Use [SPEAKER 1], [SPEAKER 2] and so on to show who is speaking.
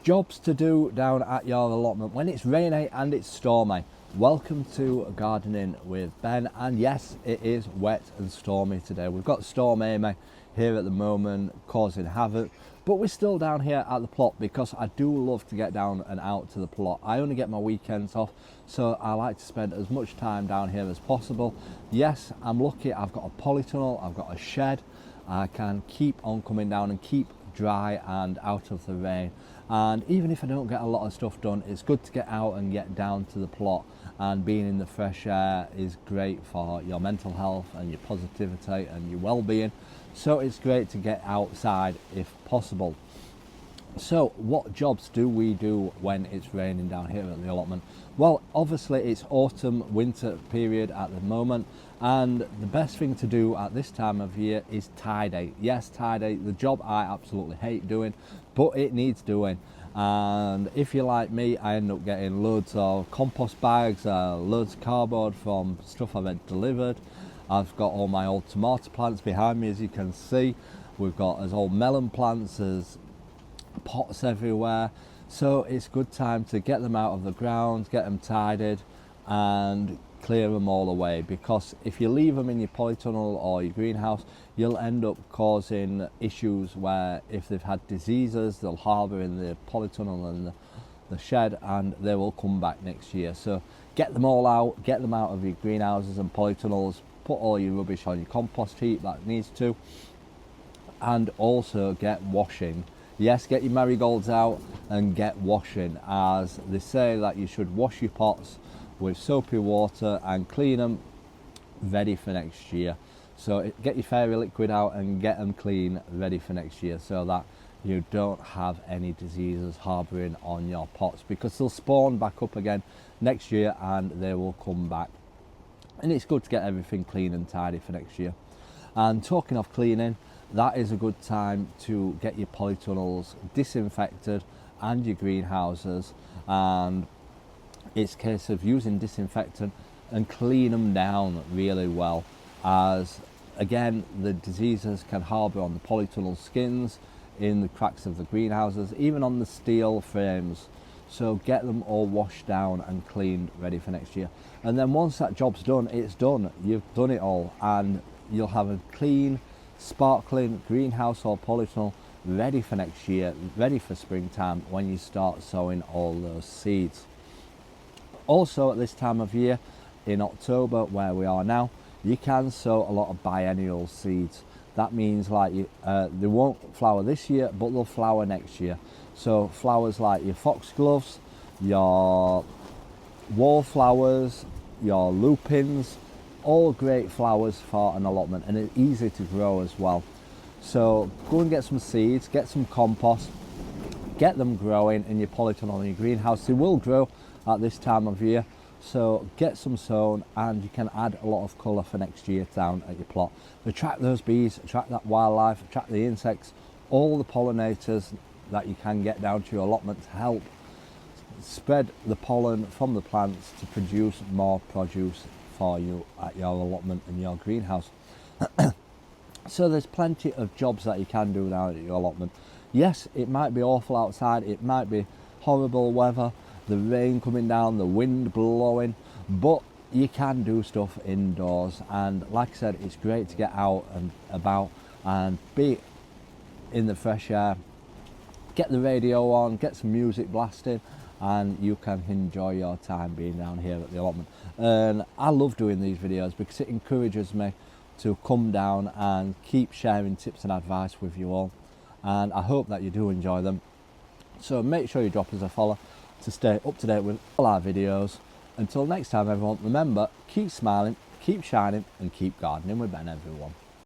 [SPEAKER 1] Jobs to do down at your allotment when it's rainy and it's stormy. Welcome to Gardening with Ben, and yes, it is wet and stormy today. We've got Storm Amy here at the moment causing havoc, but we're still down here at the plot because I do love to get down and out to the plot. I only get my weekends off, so I like to spend as much time down here as possible. Yes, I'm lucky, I've got a polytunnel, I've got a shed. I can keep on coming down and keep dry and out of the rain. And even if I don't get a lot of stuff done, it's good to get out and get down to the plot, and being in the fresh air is great for your mental health and your positivity and your well-being. So it's great to get outside if possible. So what jobs do we do when it's raining down here at the allotment? Well, obviously it's autumn winter period at the moment, and the best thing to do at this time of year is tidy. Yes, tidy, the job I absolutely hate doing, but it needs doing. And if you're like me, I end up getting loads of compost bags, loads of cardboard from stuff I've had delivered. I've got all my old tomato plants behind me, as you can see. We've got as old melon plants, as pots everywhere. So it's a good time to get them out of the ground, get them tidied and clear them all away, because if you leave them in your polytunnel or your greenhouse, you'll end up causing issues where if they've had diseases, they'll harbour in the polytunnel and the shed, and they will come back next year. So get them all out, get them out of your greenhouses and polytunnels, put all your rubbish on your compost heap that needs to, and also get washing. Yes, get your marigolds out and get washing, as they say that you should wash your pots with soapy water and clean them ready for next year. So get your fairy liquid out and get them clean ready for next year, so that you don't have any diseases harbouring on your pots, because they'll spawn back up again next year and they will come back. And it's good to get everything clean and tidy for next year. And talking of cleaning, that is a good time to get your polytunnels disinfected and your greenhouses, and it's a case of using disinfectant and clean them down really well, as again the diseases can harbour on the polytunnel skins, in the cracks of the greenhouses, even on the steel frames. So get them all washed down and cleaned ready for next year, and then once that job's done, it's done. You've done it all, and you'll have a clean, sparkling greenhouse or polytunnel ready for next year, ready for springtime when you start sowing all those seeds. Also at this time of year, in October where we are now, you can sow a lot of biennial seeds. That means like they won't flower this year, but they'll flower next year. So flowers like your foxgloves, your wallflowers, your lupins, all great flowers for an allotment, and it's easy to grow as well. So go and get some seeds, get some compost, get them growing in your polytunnel in your greenhouse. They will grow at this time of year, so get some sown, and you can add a lot of colour for next year down at your plot. Attract those bees, attract that wildlife, attract the insects, all the pollinators that you can get down to your allotment to help spread the pollen from the plants to produce more produce for you at your allotment and your greenhouse. So there's plenty of jobs that you can do now at your allotment. Yes, it might be awful outside, it might be horrible weather, the rain coming down, the wind blowing, but you can do stuff indoors. And like I said, it's great to get out and about and be in the fresh air, get the radio on, get some music blasting, and you can enjoy your time being down here at the allotment. And I love doing these videos because it encourages me to come down and keep sharing tips and advice with you all, and I hope that you do enjoy them. So make sure you drop us a follow to stay up to date with all our videos. Until next time everyone, remember, keep smiling, keep shining, and keep gardening with Ben everyone.